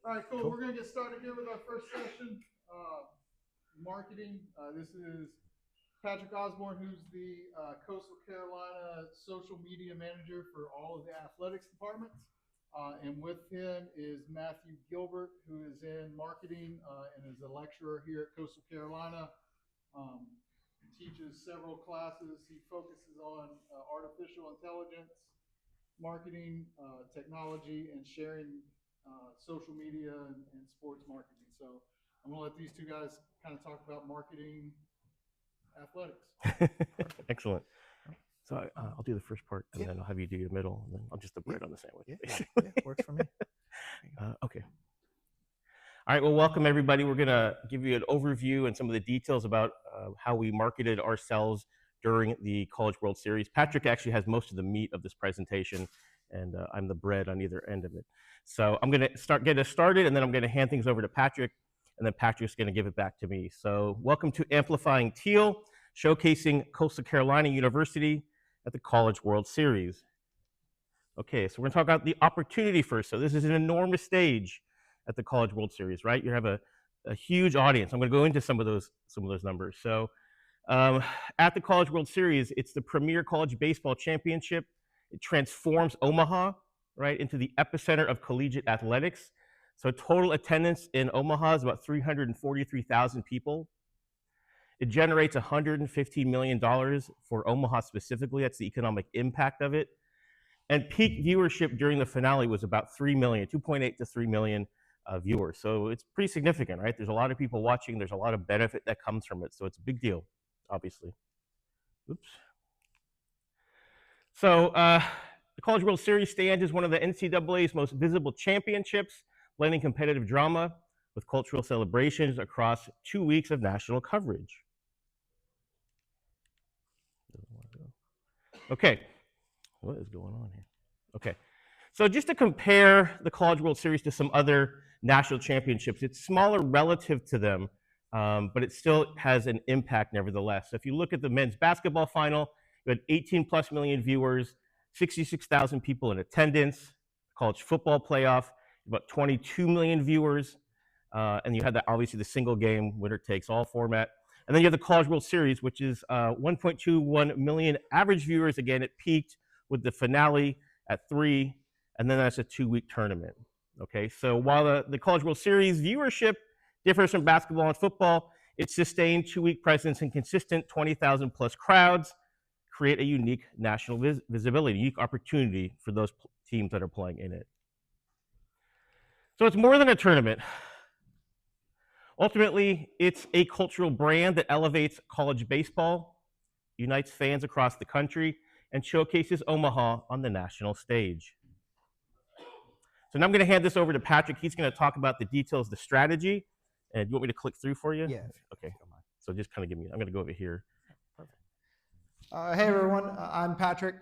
All right, cool. We're going to get started here with our first session, marketing. This is Patrick Osborne, who's the Coastal Carolina social media manager for all of the athletics departments. And with him is Matthew Gilbert, who is in marketing and is a lecturer here at Coastal Carolina. Teaches several classes. He focuses on artificial intelligence, marketing, technology, and sharing social media and sports marketing. So I'm going to let these two guys kind of talk about marketing athletics. Excellent. So I'll do the first part, and then I'll have you do your middle, and then I'll just the bread on the sandwich. Yeah, works for me. Okay. All right, well, welcome everybody. We're gonna give you an overview and some of the details about how we marketed ourselves during the College World Series. Patrick actually has most of the meat of this presentation, and I'm the bread on either end of it. So I'm gonna get us started, and then I'm gonna hand things over to Patrick, and then Patrick's gonna give it back to me. So welcome to Amplifying Teal, showcasing Coastal Carolina University at the College World Series. Okay, so we're gonna talk about the opportunity first. So this is an enormous stage at the College World Series, right? You have a huge audience. I'm gonna go into some of those numbers. So at the College World Series, it's the premier college baseball championship. It transforms Omaha, right, into the epicenter of collegiate athletics. So total attendance in Omaha is about 343,000 people. It generates $115 million for Omaha specifically. That's the economic impact of it. And peak viewership during the finale was about 3 million, 2.8 to 3 million viewers. So it's pretty significant, right? There's a lot of people watching. There's a lot of benefit that comes from it. So it's a big deal, obviously. Oops. So the College World Series stands as one of the NCAA's most visible championships, blending competitive drama with cultural celebrations across 2 weeks of national coverage. Okay, what is going on here? Okay, so just to compare the College World Series to some other national championships, it's smaller relative to them, but it still has an impact nevertheless. So if you look at the men's basketball final, you had 18 plus million viewers, 66,000 people in attendance. College football playoff, about 22 million viewers, and you had obviously the single game, winner takes all format. And then you have the College World Series, which is 1.21 million average viewers. Again, it peaked with the finale at 3, and then that's a 2-week tournament. Okay, so while the College World Series viewership differs from basketball and football, its sustained 2-week presence and consistent 20,000 plus crowds create a unique national visibility, unique opportunity for those teams that are playing in it. So it's more than a tournament. Ultimately, it's a cultural brand that elevates college baseball, unites fans across the country, and showcases Omaha on the national stage. So now I'm going to hand this over to Patrick. He's going to talk about the details of the strategy. And do you want me to click through for you? Yeah. Okay. So just kind of give me, I'm going to go over here. Perfect. Hey, everyone. I'm Patrick.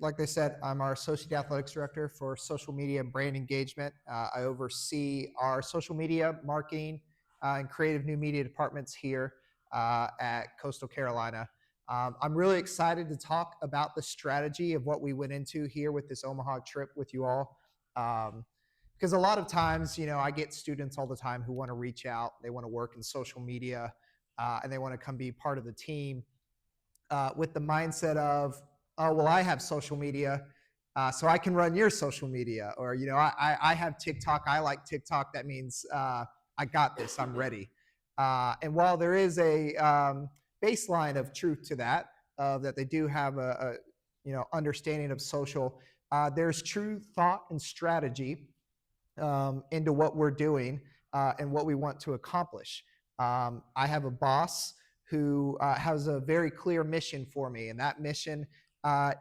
Like they said, I'm our Associate Athletics Director for Social Media and Brand Engagement. I oversee our social media, marketing, and creative new media departments here at Coastal Carolina. I'm really excited to talk about the strategy of what we went into here with this Omaha trip with you all. Because a lot of times, I get students all the time who want to reach out. They want to work in social media, and they want to come be part of the team with the mindset of, oh, well, I have social media, so I can run your social media. Or, I have TikTok. I like TikTok. That means I got this. I'm ready. And while there is a baseline of truth to that, that they do have a understanding of social, there's true thought and strategy into what we're doing and what we want to accomplish. I have a boss who has a very clear mission for me, and that mission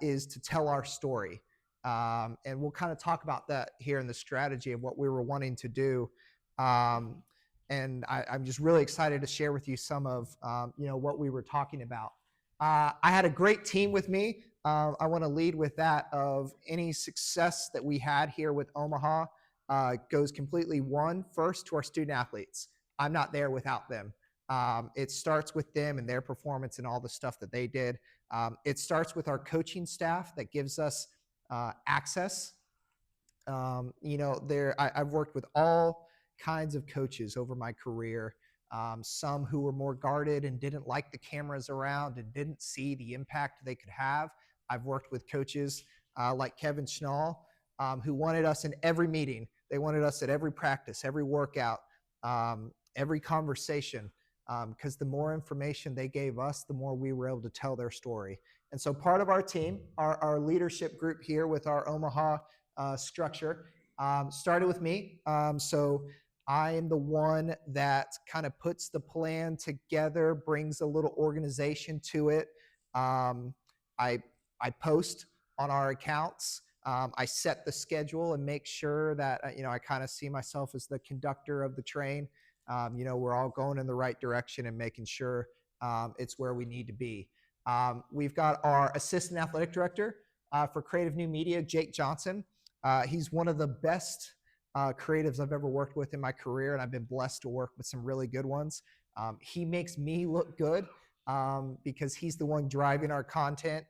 is to tell our story. And we'll kind of talk about that here in the strategy of what we were wanting to do. And I'm just really excited to share with you some of what we were talking about. I had a great team with me. I want to lead with that of any success that we had here with Omaha goes completely first to our student athletes. I'm not there without them. It starts with them and their performance and all the stuff that they did. It starts with our coaching staff that gives us access I've worked with all kinds of coaches over my career. Some who were more guarded and didn't like the cameras around and didn't see the impact they could have. I've worked with coaches like Kevin Schnall, who wanted us in every meeting. They wanted us at every practice, every workout, every conversation, because the more information they gave us, the more we were able to tell their story. And so part of our team, our leadership group here with our Omaha structure, started with me. So I am the one that kind of puts the plan together, brings a little organization to it. I post on our accounts. I set the schedule and make sure that I kind of see myself as the conductor of the train. We're all going in the right direction and making sure it's where we need to be. We've got our assistant athletic director for creative new media, Jake Johnson. He's one of the best creatives I've ever worked with in my career, and I've been blessed to work with some really good ones. He makes me look good because he's the one driving our content.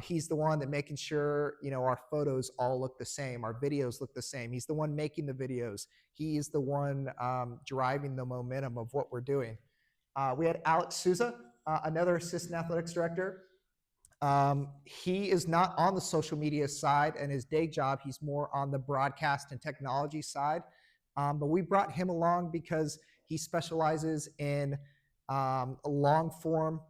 He's the one that making sure our photos all look the same, our videos look the same. He's the one making the videos. He is the one driving the momentum of what we're doing. We had Alex Souza, another assistant athletics director. He is not on the social media side, and his day job, he's more on the broadcast and technology side. But we brought him along because he specializes in long form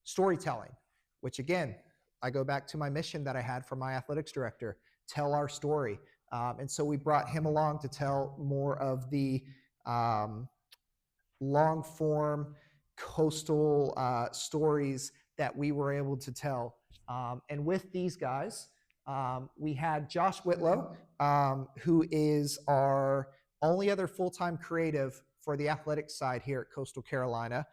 storytelling, which again, I go back to my mission that I had for my athletics director, tell our story. And so we brought him along to tell more of the long form coastal stories that we were able to tell. And with these guys, we had Josh Whitlow, who is our only other full-time creative for the athletics side here at Coastal Carolina.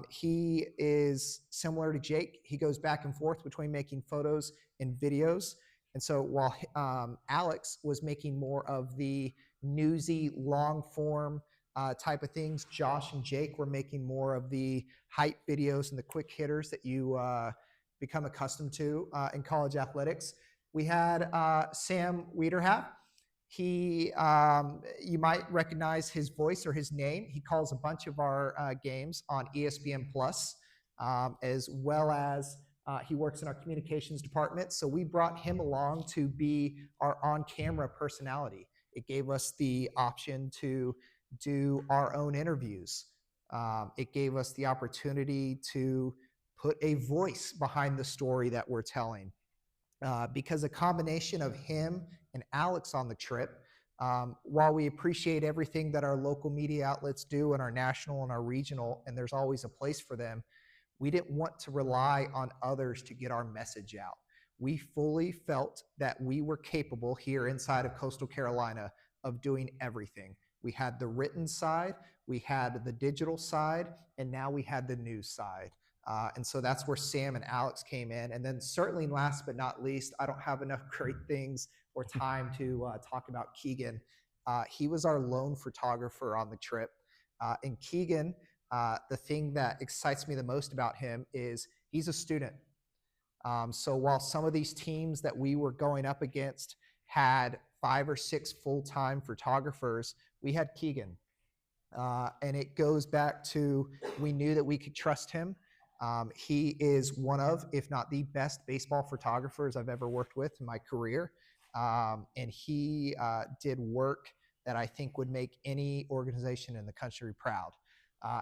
He is similar to Jake. He goes back and forth between making photos and videos. And so while Alex was making more of the newsy long form type of things, Josh and Jake were making more of the hype videos and the quick hitters that you become accustomed to in college athletics. We had Sam Wiederhap. He, you might recognize his voice or his name. He calls a bunch of our games on ESPN Plus, as well as he works in our communications department. So we brought him along to be our on-camera personality. It gave us the option to do our own interviews. It gave us the opportunity to put a voice behind the story that we're telling. Because a combination of him and Alex on the trip, while we appreciate everything that our local media outlets do and our national and our regional, and there's always a place for them, we didn't want to rely on others to get our message out. We fully felt that we were capable here inside of Coastal Carolina of doing everything. We had the written side, we had the digital side, and now we had the news side. And so that's where Sam and Alex came in. And then certainly last but not least, I don't have enough great things or time to talk about Keegan. He was our lone photographer on the trip. And Keegan, the thing that excites me the most about him is he's a student. So while some of these teams that we were going up against had 5 or 6 full-time photographers, we had Keegan. And it goes back to, we knew that we could trust him. He is one of, if not the best baseball photographers I've ever worked with in my career. And he did work that I think would make any organization in the country proud.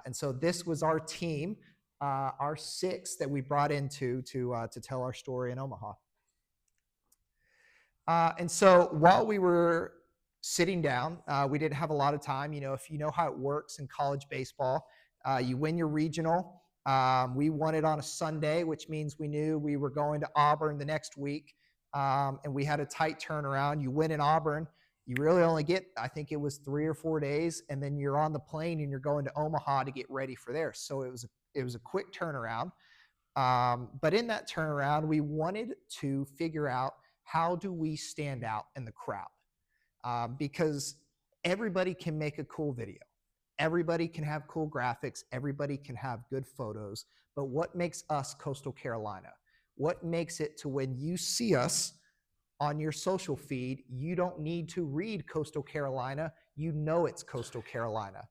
And so this was our team, our 6 that we brought into to tell our story in Omaha. And so while we were sitting down, we didn't have a lot of time. If you know how it works in college baseball, you win your regional. We won it on a Sunday, which means we knew we were going to Auburn the next week. And we had a tight turnaround. You win in Auburn, you really only get, I think it was 3 or 4 days, and then you're on the plane and you're going to Omaha to get ready for there. So it was a quick turnaround. But in that turnaround, we wanted to figure out, how do we stand out in the crowd? Because everybody can make a cool video. Everybody can have cool graphics. Everybody can have good photos. But what makes us Coastal Carolina? What makes it to when you see us, on your social feed, you don't need to read Coastal Carolina. You know it's Coastal Carolina.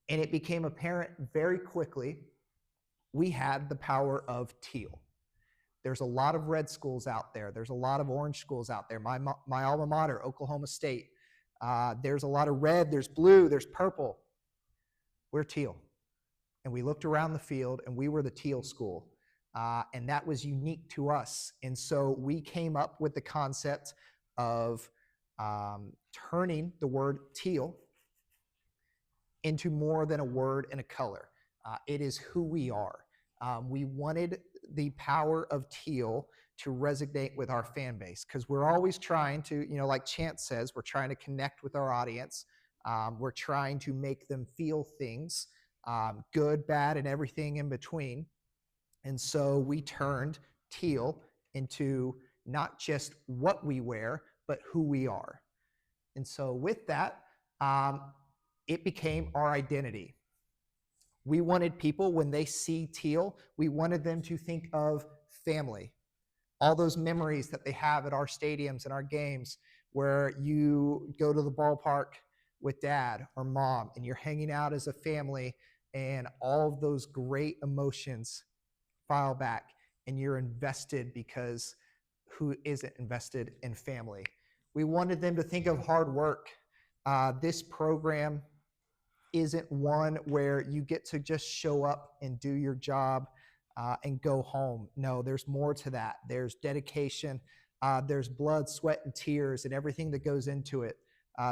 And it became apparent very quickly we had the power of Teal. There's a lot of red schools out there. There's a lot of orange schools out there. My alma mater, Oklahoma State. There's a lot of red, there's blue, there's purple. We're Teal. And we looked around the field and we were the Teal school. And that was unique to us. And so we came up with the concept of turning the word teal into more than a word and a color. It is who we are. We wanted the power of teal to resonate with our fan base, because we're always trying to, like Chance says, we're trying to connect with our audience. We're trying to make them feel things, good, bad, and everything in between. And so we turned teal into not just what we wear, but who we are. And so with that, it became our identity. We wanted people, when they see teal, we wanted them to think of family. All those memories that they have at our stadiums and our games, where you go to the ballpark with dad or mom and you're hanging out as a family, and all of those great emotions file back and you're invested, because who isn't invested in family? We wanted them to think of hard work. This program isn't one where you get to just show up and do your job and go home. No, there's more to that. There's dedication. There's blood, sweat, and tears and everything that goes into it.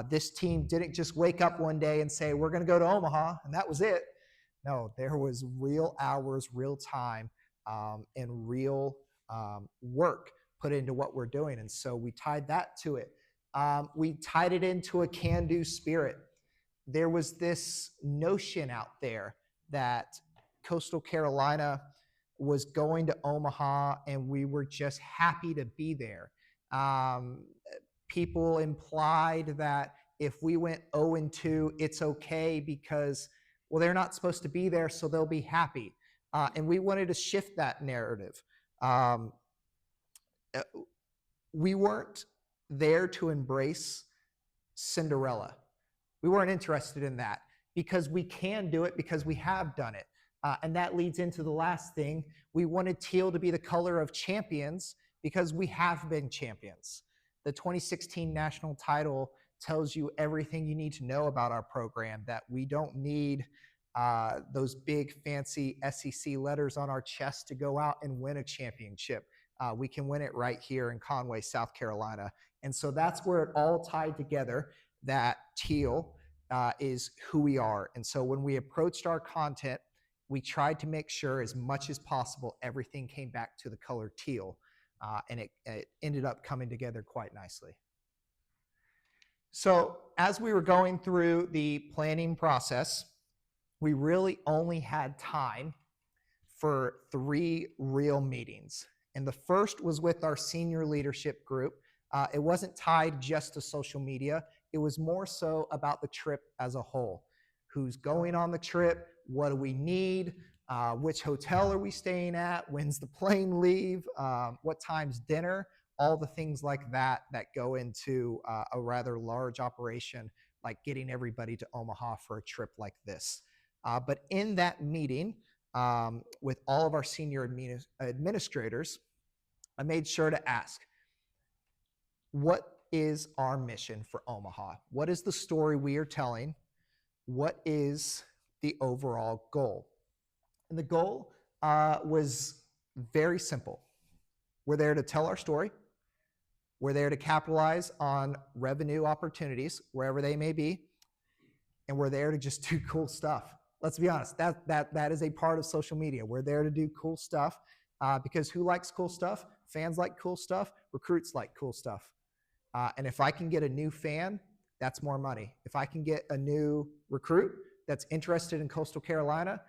This team didn't just wake up one day and say, we're going to go to Omaha, and that was it. No, there was real hours, real time, and real work put into what we're doing. And so we tied that to it. We tied it into a can-do spirit. There was this notion out there that Coastal Carolina was going to Omaha and we were just happy to be there. People implied that if we went 0-2, it's okay because, well, they're not supposed to be there, so they'll be happy. And we wanted to shift that narrative. We weren't there to embrace Cinderella. We weren't interested in that, because we can do it, because we have done it. And that leads into the last thing. We wanted teal to be the color of champions, because we have been champions. The 2016 national title tells you everything you need to know about our program, that we don't need those big fancy SEC letters on our chest to go out and win a championship. We can win it right here in Conway, South Carolina. And so that's where it all tied together, that teal is who we are. And so when we approached our content, we tried to make sure as much as possible everything came back to the color teal, and it ended up coming together quite nicely. So as we were going through the planning process, we really only had time for 3 real meetings. And the first was with our senior leadership group. It wasn't tied just to social media. It was more so about the trip as a whole. Who's going on the trip? What do we need? Which hotel are we staying at? When's the plane leave? What time's dinner? All the things like that go into a rather large operation, like getting everybody to Omaha for a trip like this. But in that meeting, with all of our senior administrators, I made sure to ask, what is our mission for Omaha? What is the story we are telling? What is the overall goal? And the goal was very simple. We're there to tell our story. We're there to capitalize on revenue opportunities, wherever they may be. And we're there to just do cool stuff. Let's be honest, that is a part of social media. We're there to do cool stuff because who likes cool stuff? Fans like cool stuff. Recruits like cool stuff. And if I can get a new fan, that's more money. If I can get a new recruit that's interested in Coastal Carolina,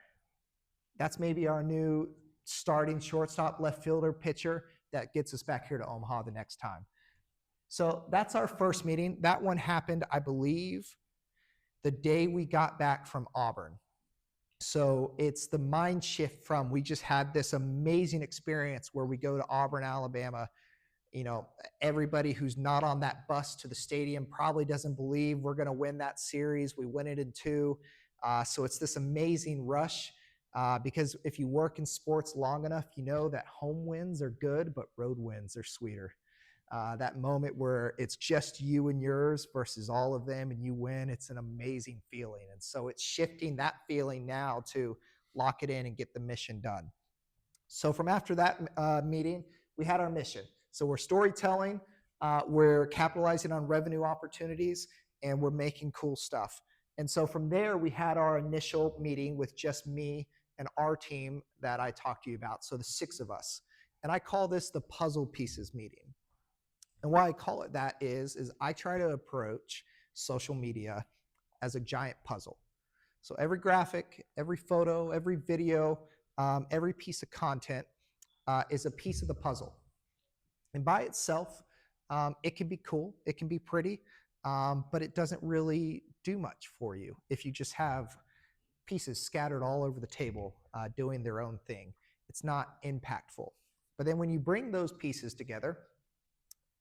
that's maybe our new starting shortstop, left fielder, pitcher that gets us back here to Omaha the next time. So that's our first meeting. That one happened, I believe, the day we got back from Auburn. So it's the mind shift from, we just had this amazing experience where we go to Auburn, Alabama, everybody who's not on that bus to the stadium probably doesn't believe we're going to win that series. We win it in 2. So it's this amazing rush because if you work in sports long enough, you know that home wins are good, but road wins are sweeter. That moment where it's just you and yours versus all of them and you win, it's an amazing feeling. And so it's shifting that feeling now to lock it in and get the mission done. So from after that meeting, we had our mission. So we're storytelling, we're capitalizing on revenue opportunities, and we're making cool stuff. And so from there, we had our initial meeting with just me and our team that I talked to you about. So the 6 of us. And I call this the puzzle pieces meeting. And why I call it that is I try to approach social media as a giant puzzle. So every graphic, every photo, every video, every piece of content is a piece of the puzzle. And by itself, it can be cool, it can be pretty, but it doesn't really do much for you if you just have pieces scattered all over the table doing their own thing. It's not impactful. But then when you bring those pieces together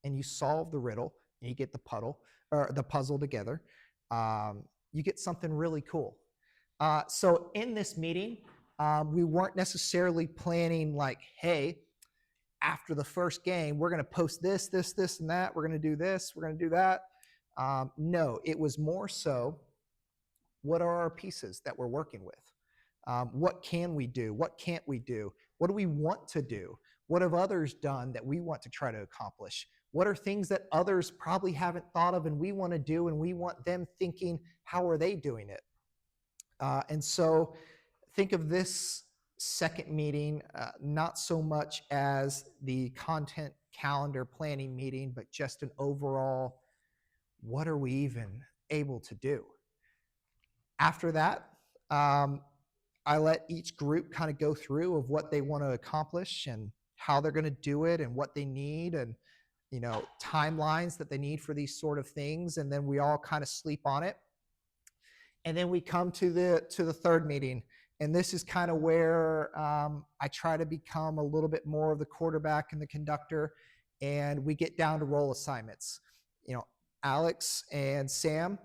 and you solve the riddle and you get the puzzle together, you get something really cool. So in this meeting, we weren't necessarily planning like, hey, after the first game, we're going to post this, and that. We're going to do this. We're going to do that. No, it was more so, what are our pieces that we're working with? What can we do? What can't we do? What do we want to do? What have others done that we want to try to accomplish? What are things that others probably haven't thought of and we want to do, and we want them thinking, how are they doing it? And so think of this second meeting not so much as the content calendar planning meeting, but just an overall, what are we even able to do? After that, I let each group kind of go through of what they want to accomplish and how they're going to do it and what they need and timelines that they need for these sort of things. And then we all kind of sleep on it. And then we come to the third meeting. And this is kind of where I try to become a little bit more of the quarterback and the conductor. And we get down to role assignments. Alex and Sam,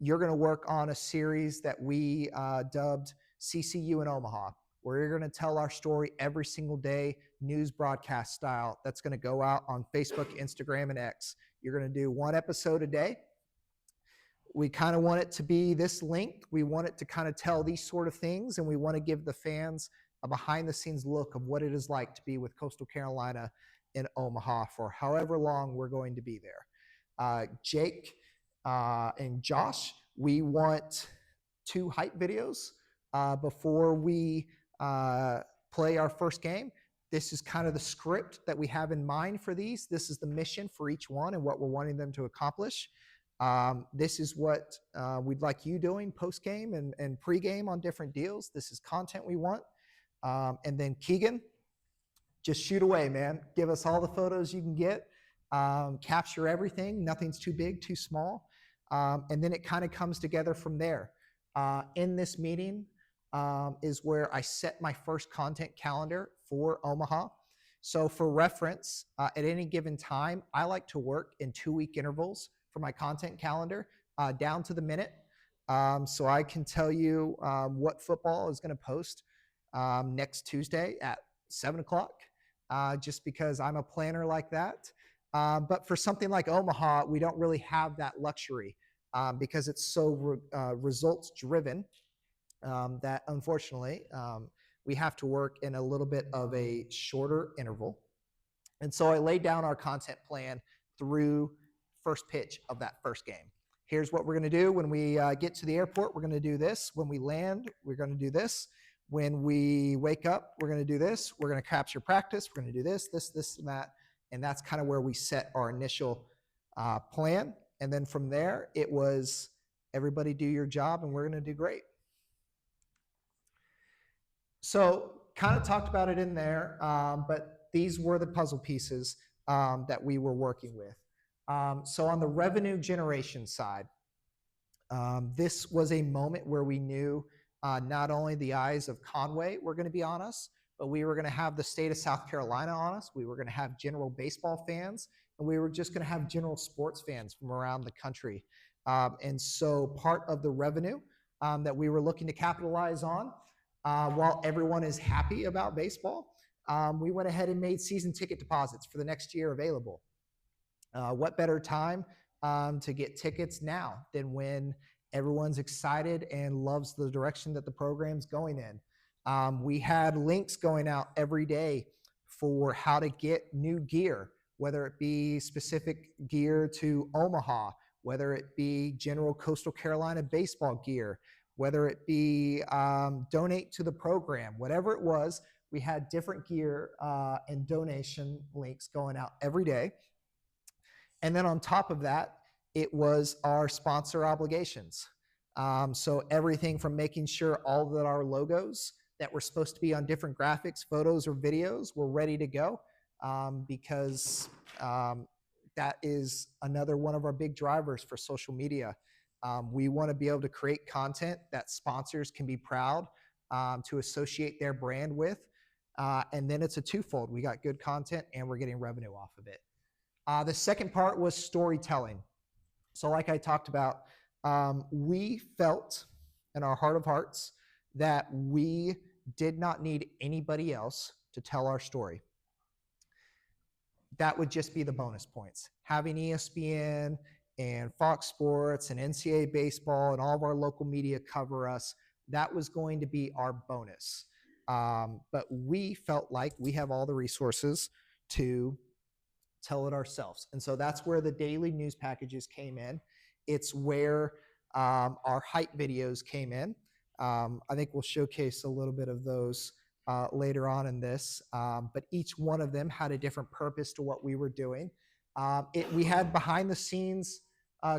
you're going to work on a series that we dubbed CCU in Omaha, where you're going to tell our story every single day, news broadcast style. That's going to go out on Facebook, Instagram, and X. You're going to do 1 episode a day. We kind of want it to be this length. We want it to kind of tell these sort of things, and we want to give the fans a behind-the-scenes look of what it is like to be with Coastal Carolina in Omaha for however long we're going to be there. Jake and Josh, we want 2 hype videos before we play our first game. This is kind of the script that we have in mind for these. This is the mission for each one and what we're wanting them to accomplish. This is what we'd like you doing post-game and pre-game on different deals. This is content we want. And then Keegan, just shoot away, man. Give us all the photos you can get. Capture everything. Nothing's too big, too small. And then it kind of comes together from there. In this meeting is where I set my first content calendar for Omaha. So for reference, at any given time, I like to work in 2-week intervals for my content calendar down to the minute. So I can tell you what football is going to post next Tuesday at 7 o'clock, just because I'm a planner like that. But for something like Omaha, we don't really have that luxury because it's so results driven that unfortunately we have to work in a little bit of a shorter interval. And so I laid down our content plan through first pitch of that first game. Here's what we're going to do when we get to the airport. We're going to do this. When we land, we're going to do this. When we wake up, we're going to do this. We're going to capture practice. We're going to do this, and that. And that's kind of where we set our initial plan. And then from there, it was everybody do your job and we're going to do great. So kind of talked about it in there, but these were the puzzle pieces that we were working with. So on the revenue generation side, this was a moment where we knew not only the eyes of Conway were going to be on us, but we were going to have the state of South Carolina on us. We were going to have general baseball fans, and we were just going to have general sports fans from around the country. And so part of the revenue that we were looking to capitalize on, while everyone is happy about baseball, we went ahead and made season ticket deposits for the next year available. What better time to get tickets now than when everyone's excited and loves the direction that the program's going in? We had links going out every day for how to get new gear, whether it be specific gear to Omaha, whether it be general Coastal Carolina baseball gear, whether it be donate to the program, whatever it was, we had different gear and donation links going out every day. And then on top of that, it was our sponsor obligations. So everything from making sure all that our logos that were supposed to be on different graphics, photos, or videos were ready to go, because that is another one of our big drivers for social media. We want to be able to create content that sponsors can be proud to associate their brand with. And then it's a twofold. We got good content and we're getting revenue off of it. The second part was storytelling. So like I talked about, we felt in our heart of hearts that we did not need anybody else to tell our story. That would just be the bonus points. Having ESPN and Fox Sports and NCAA baseball and all of our local media cover us, that was going to be our bonus. But we felt like we have all the resources to tell it ourselves. And so that's where the daily news packages came in. It's where our hype videos came in. I think we'll showcase a little bit of those later on in this, but each one of them had a different purpose to what we were doing. We had behind the scenes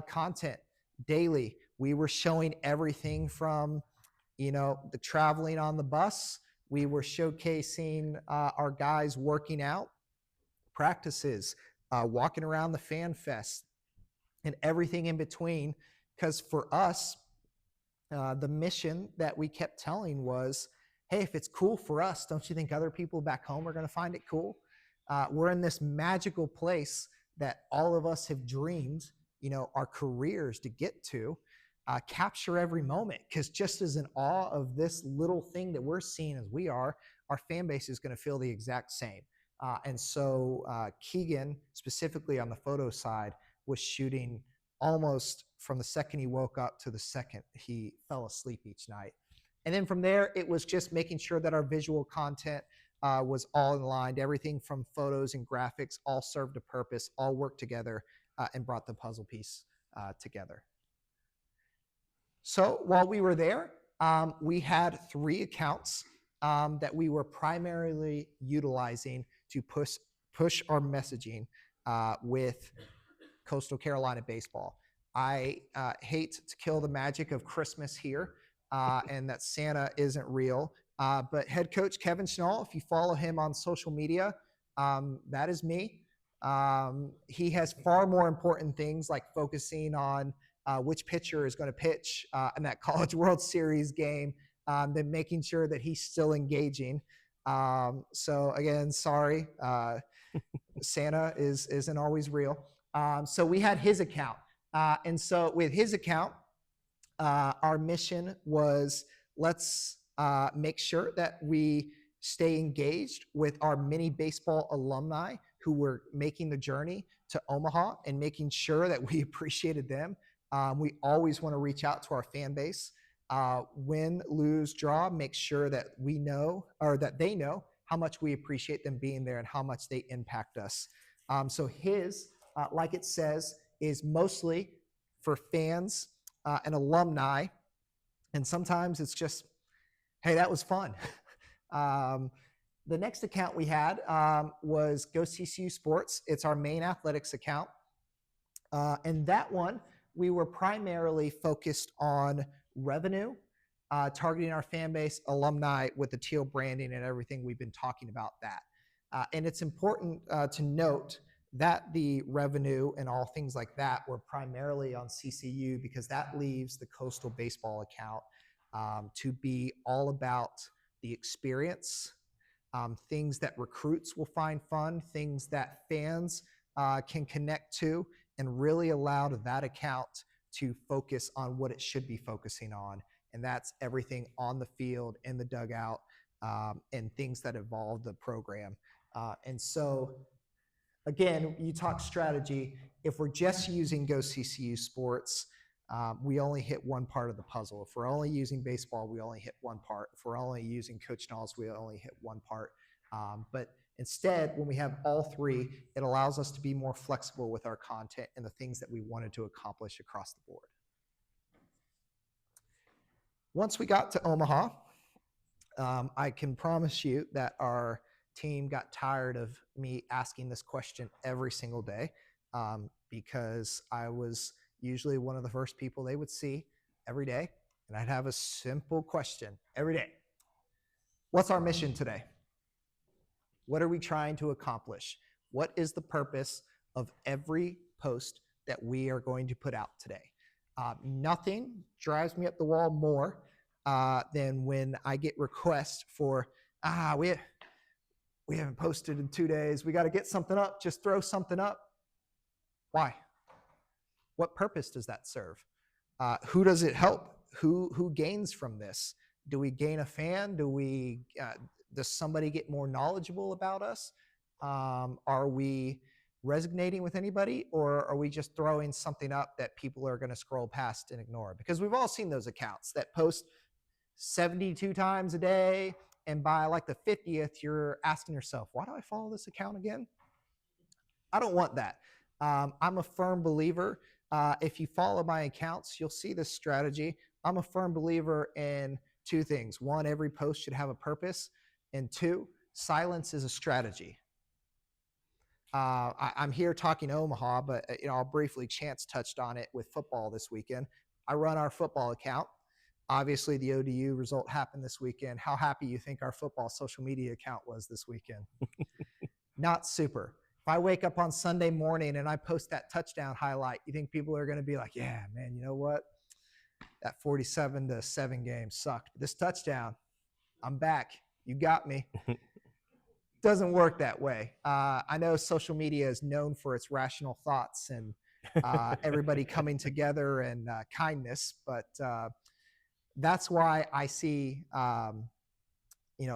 content daily. We were showing everything from, the traveling on the bus. We were showcasing our guys working out, practices, walking around the fan fest, and everything in between. Because for us, the mission that we kept telling was, hey, if it's cool for us, don't you think other people back home are going to find it cool? We're in this magical place that all of us have dreamed, our careers to get to. Capture every moment, because just as in awe of this little thing that we're seeing as we are, our fan base is going to feel the exact same. And so Keegan, specifically on the photo side, was shooting almost from the second he woke up to the second he fell asleep each night. And then from there, it was just making sure that our visual content was all in line. Everything from photos and graphics all served a purpose, all worked together and brought the puzzle piece together. So while we were there, we had 3 accounts that we were primarily utilizing to push our messaging with Coastal Carolina baseball. I hate to kill the magic of Christmas here and that Santa isn't real, but head coach Kevin Schnall, if you follow him on social media, that is me. He has far more important things like focusing on which pitcher is going to pitch in that College World Series game than making sure that he's still engaging. So again, sorry, Santa isn't always real. So we had his account. And so with his account, our mission was let's make sure that we stay engaged with our mini baseball alumni who were making the journey to Omaha and making sure that we appreciated them. We always want to reach out to our fan base. Win, lose, draw, make sure that we know, or that they know how much we appreciate them being there and how much they impact us. So his, like it says, is mostly for fans and alumni. And sometimes it's just, hey, that was fun. The next account we had was Go CCU Sports. It's our main athletics account. And that one, we were primarily focused on revenue, targeting our fan base, alumni with the Teal branding and everything we've been talking about that. And it's important to note that the revenue and all things like that were primarily on CCU because that leaves the Coastal Baseball account to be all about the experience things that recruits will find fun, things that fans can connect to, and really allowed that account to focus on what it should be focusing on. And that's everything on the field, in the dugout, and things that evolve the program. And so, again, you talk strategy. If we're just using Go CCU Sports, we only hit one part of the puzzle. If we're only using baseball, we only hit one part. If we're only using Coach Knowles, we only hit one part. But instead, when we have all three, it allows us to be more flexible with our content and the things that we wanted to accomplish across the board. Once we got to Omaha, I can promise you that our team got tired of me asking this question every single day, because I was usually one of the first people they would see every day. And I'd have a simple question every day. What's our mission today? What are we trying to accomplish? What is the purpose of every post that we are going to put out today? Nothing drives me up the wall more than when I get requests for, we haven't posted in 2 days. We got to get something up. Just throw something up. Why? What purpose does that serve? Who does it help? Who gains from this? Do we gain a fan? Does somebody get more knowledgeable about us? Are we resonating with anybody, or are we just throwing something up that people are going to scroll past and ignore? Because we've all seen those accounts that post 72 times a day, and by like the 50th, you're asking yourself, why do I follow this account again? I don't want that. I'm a firm believer. If you follow my accounts, you'll see this strategy. I'm a firm believer in two things. One, every post should have a purpose. And two, silence is a strategy. I'm here talking Omaha, but I'll briefly, Chance touched on it with football this weekend. I run our football account. Obviously, the ODU result happened this weekend. How happy you think our football social media account was this weekend? Not super. If I wake up on Sunday morning and I post that touchdown highlight, you think people are going to be like, yeah, man, you know what? That 47-7 game sucked. But this touchdown, I'm back. You got me. Doesn't work that way. I know social media is known for its rational thoughts and everybody coming together and kindness, but that's why I see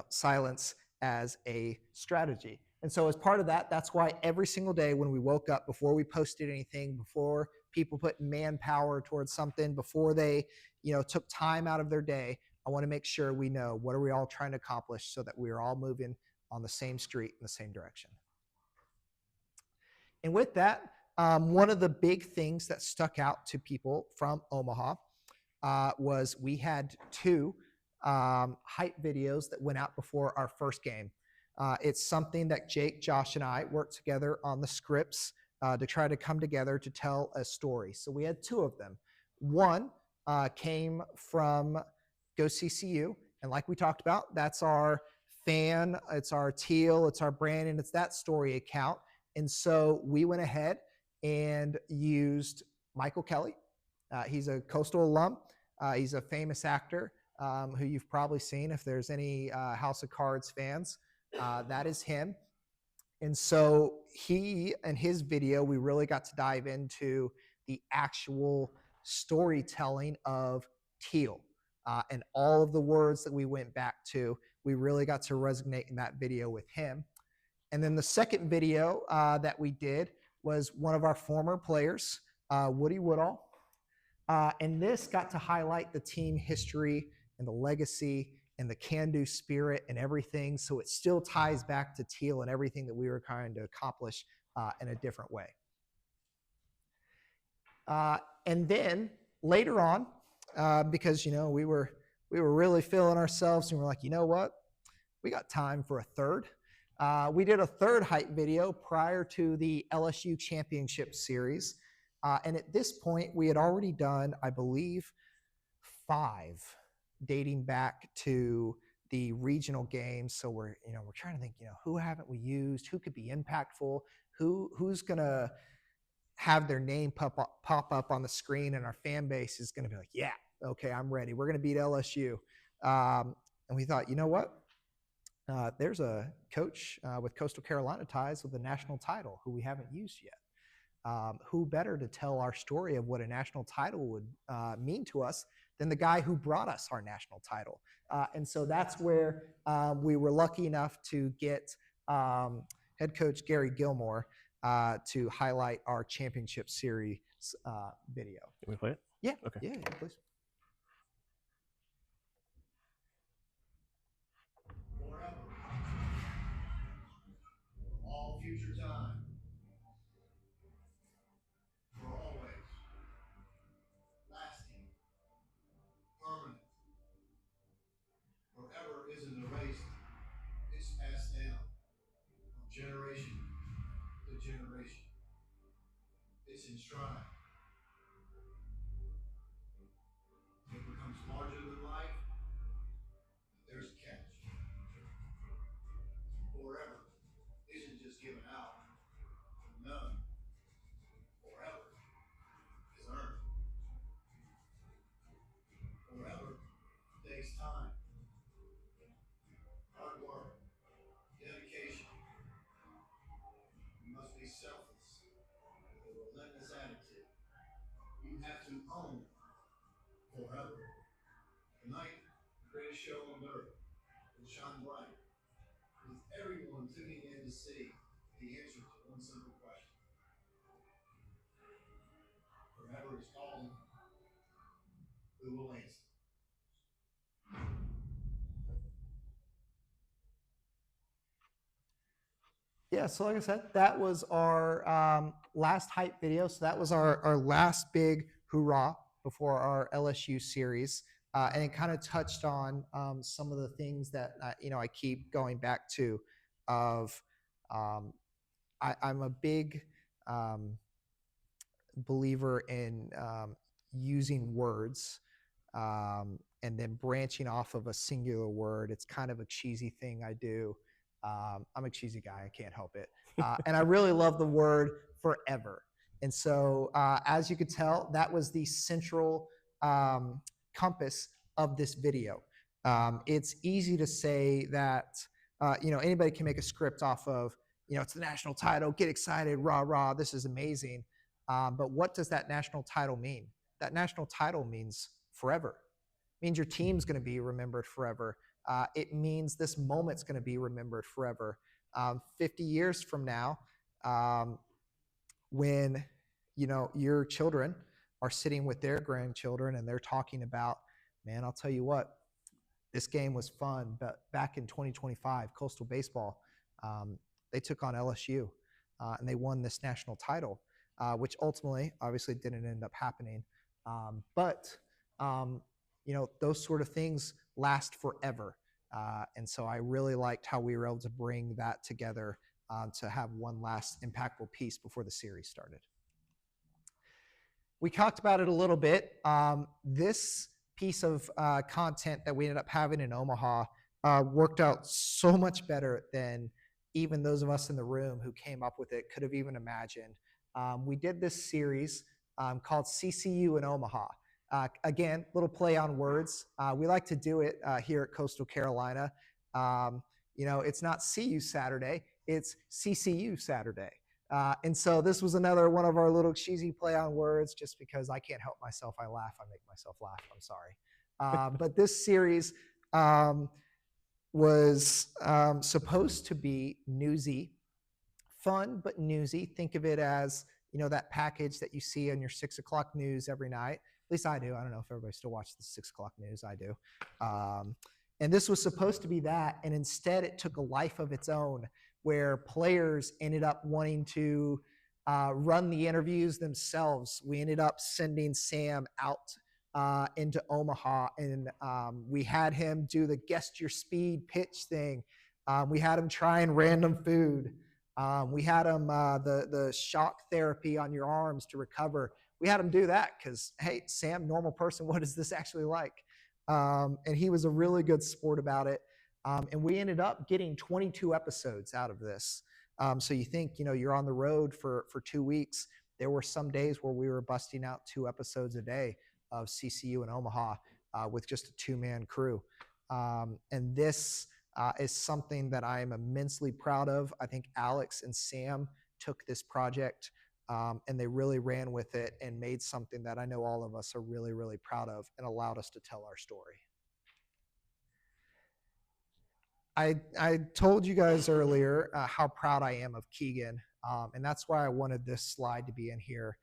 silence as a strategy. And so as part of that, that's why every single day when we woke up, before we posted anything, before people put manpower towards something, before they took time out of their day, I want to make sure we know what are we all trying to accomplish so that we are all moving on the same street in the same direction. And with that, one of the big things that stuck out to people from Omaha was we had two hype videos that went out before our first game. It's something that Jake, Josh, and I worked together on the scripts to try to come together to tell a story. So we had two of them. One came from Go CCU, and like we talked about, that's our fan, it's our Teal, it's our Brandon, it's that story account. And so we went ahead and used Michael Kelly. He's a Coastal alum. He's a famous actor who you've probably seen if there's any House of Cards fans. That is him. And so he and his video, we really got to dive into the actual storytelling of Teal and all of the words that we went back to. We really got to resonate in that video with him. And then the second video that we did was one of our former players, Woody Woodall. And this got to highlight the team history and the legacy and the can-do spirit and everything. So it still ties back to Teal and everything that we were trying to accomplish in a different way. And then later on, because we were really feeling ourselves, and we're like, you know what? We got time for a third. We did a third hype video prior to the LSU Championship Series. And at this point, we had already done, I believe, 5 dating back to the regional games. So we're trying to think, who haven't we used? Who could be impactful? Who's going to have their name pop up on the screen, and our fan base is going to be like, yeah, okay, I'm ready. We're going to beat LSU. And we thought, you know what? there's a coach with Coastal Carolina ties with a national title who we haven't used yet. Who better to tell our story of what a national title would mean to us than the guy who brought us our national title? And so that's where we were lucky enough to get head coach Gary Gilmore to highlight our championship series video. Can we play it? Yeah. Okay. Yeah, please. Forever. All future time. For always. Lasting. Permanent. Forever isn't erased. It's passed down. From generation to generation. It's enshrined. It becomes larger than life. There's a catch. Forever isn't just given out. None. Forever is earned. Forever takes time. Hard work. Dedication. You must be selfless. With a relentless attitude. You have to own forever. Tonight, the greatest show on earth will shine bright, with everyone tuning in to see the answer to one simple question. Forever is calling. Who will answer? Yeah, so like I said, that was our last hype video. So that was our last big hoorah before our LSU series. And it kind of touched on some of the things that, I keep going back to of I'm a big believer in using words and then branching off of a singular word. It's kind of a cheesy thing I do. I'm a cheesy guy. I can't help it. And I really love the word forever. And so, as you could tell, that was the central compass of this video. It's easy to say that, anybody can make a script off of, it's the national title, get excited, rah, rah, this is amazing. But what does that national title mean? That national title means forever. It means your team's going to be remembered forever. It means this moment's going to be remembered forever. 50 years from now, when your children are sitting with their grandchildren and they're talking about, man, I'll tell you what, this game was fun. But back in 2025, Coastal Baseball, they took on LSU and they won this national title, which ultimately, obviously, didn't end up happening. But those sort of things last forever. And so I really liked how we were able to bring that together to have one last impactful piece before the series started. We talked about it a little bit. This piece of content that we ended up having in Omaha worked out so much better than even those of us in the room who came up with it could have even imagined. We did this series called CCU in Omaha. Again, little play on words. We like to do it here at Coastal Carolina. It's not CU Saturday, it's CCU Saturday. And so this was another one of our little cheesy play on words, just because I can't help myself. I laugh, I make myself laugh, I'm sorry. But this series was supposed to be newsy, fun, but newsy. Think of it as, that package that you see on your 6 o'clock news every night. At least I do. I don't know if everybody still watches the 6 o'clock news. I do. And this was supposed to be that. And instead, it took a life of its own, where players ended up wanting to run the interviews themselves. We ended up sending Sam out into Omaha, and we had him do the guess your speed pitch thing. We had him trying random food. We had him the shock therapy on your arms to recover. We had him do that because, hey, Sam, normal person, what is this actually like? And he was a really good sport about it. And we ended up getting 22 episodes out of this. So you think, you're on the road for 2 weeks. There were some days where we were busting out 2 episodes a day of CCU in Omaha with just a 2-man crew. And this is something that I am immensely proud of. I think Alex and Sam took this project and they really ran with it and made something that I know all of us are really, really proud of and allowed us to tell our story. I told you guys earlier how proud I am of Keegan, and that's why I wanted this slide to be in here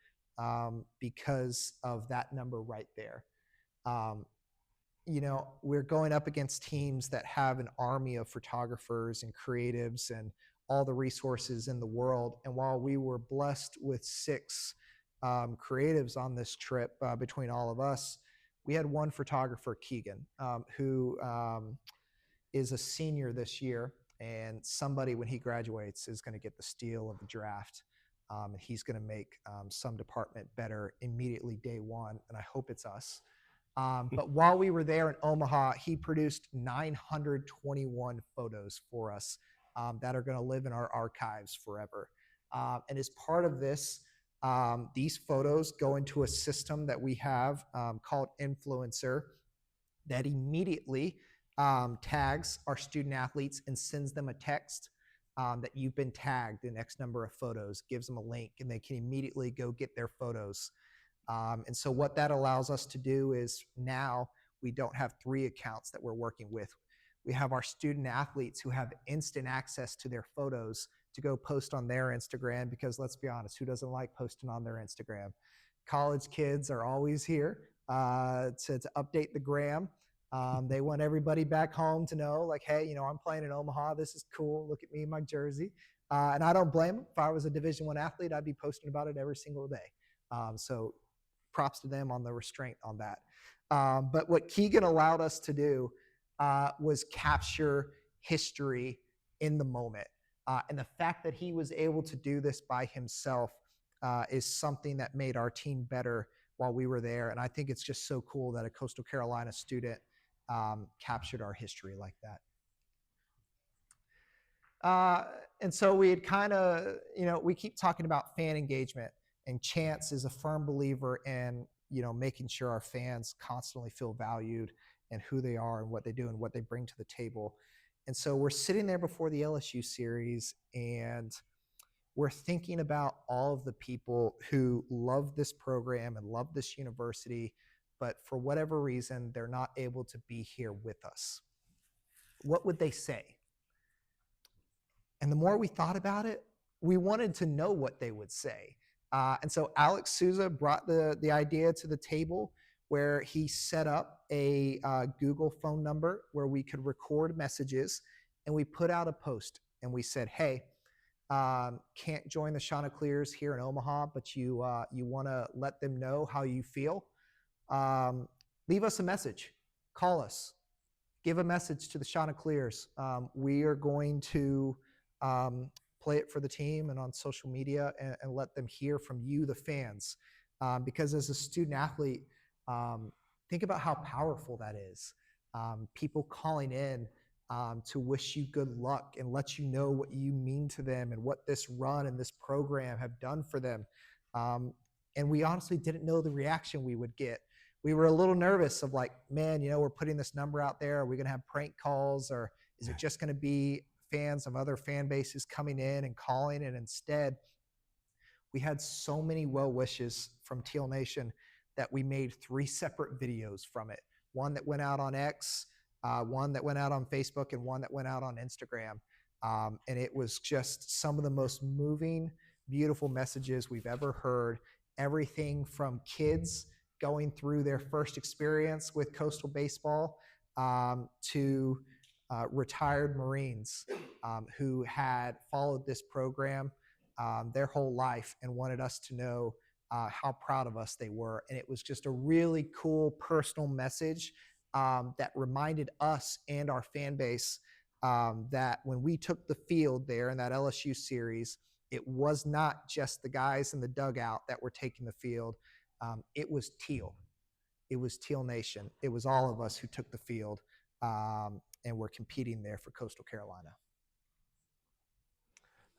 because of that number right there. You know, we're going up against teams that have an army of photographers and creatives and all the resources in the world. And while we were blessed with 6 creatives on this trip between all of us, we had one photographer, Keegan, who is a senior this year, and somebody when he graduates is going to get the steal of the draft. And he's going to make some department better immediately day one, and I hope it's us. But while we were there in Omaha, he produced 921 photos for us that are going to live in our archives forever. And as part of this, these photos go into a system that we have called Influencer that immediately tags our student athletes and sends them a text that you've been tagged in X number of photos, gives them a link, and they can immediately go get their photos. And so what that allows us to do is now we don't have 3 accounts that we're working with. We have our student athletes who have instant access to their photos to go post on their Instagram, because let's be honest, who doesn't like posting on their Instagram? College kids are always here to update the gram. They want everybody back home to know, like, hey, you know, I'm playing in Omaha. This is cool. Look at me in my jersey. And I don't blame them. If I was a Division I athlete, I'd be posting about it every single day. So props to them on the restraint on that. But what Keegan allowed us to do was capture history in the moment. And the fact that he was able to do this by himself is something that made our team better while we were there. And I think it's just so cool that a Coastal Carolina student captured our history like that. And so we had kind of, you know, we keep talking about fan engagement, and Chance is a firm believer in, you know, making sure our fans constantly feel valued and who they are and what they do and what they bring to the table. And so we're sitting there before the LSU series, and we're thinking about all of the people who love this program and love this university, but for whatever reason, they're not able to be here with us. What would they say? And the more we thought about it, we wanted to know what they would say. And so Alex Souza brought the idea to the table, where he set up a Google phone number where we could record messages, and we put out a post and we said, hey, can't join the Chanticleers here in Omaha, but you want to let them know how you feel. Leave us a message, call us, give a message to the Chanticleers. We are going to play it for the team and on social media, and let them hear from you, the fans. Because as a student athlete, think about how powerful that is. People calling in to wish you good luck and let you know what you mean to them and what this run and this program have done for them. And we honestly didn't know the reaction we would get. We were a little nervous of like, man, you know, we're putting this number out there. Are we going to have prank calls, or is it just going to be fans of other fan bases coming in and calling? And instead, we had so many well wishes from Teal Nation that we made 3 separate videos from it. One that went out on X, one that went out on Facebook, and one that went out on Instagram. And it was just some of the most moving, beautiful messages we've ever heard. Everything from kids going through their first experience with Coastal baseball to retired Marines who had followed this program their whole life and wanted us to know how proud of us they were. And it was just a really cool personal message that reminded us and our fan base that when we took the field there in that LSU series, it was not just the guys in the dugout that were taking the field. It was Teal. It was Teal Nation. It was all of us who took the field and were competing there for Coastal Carolina.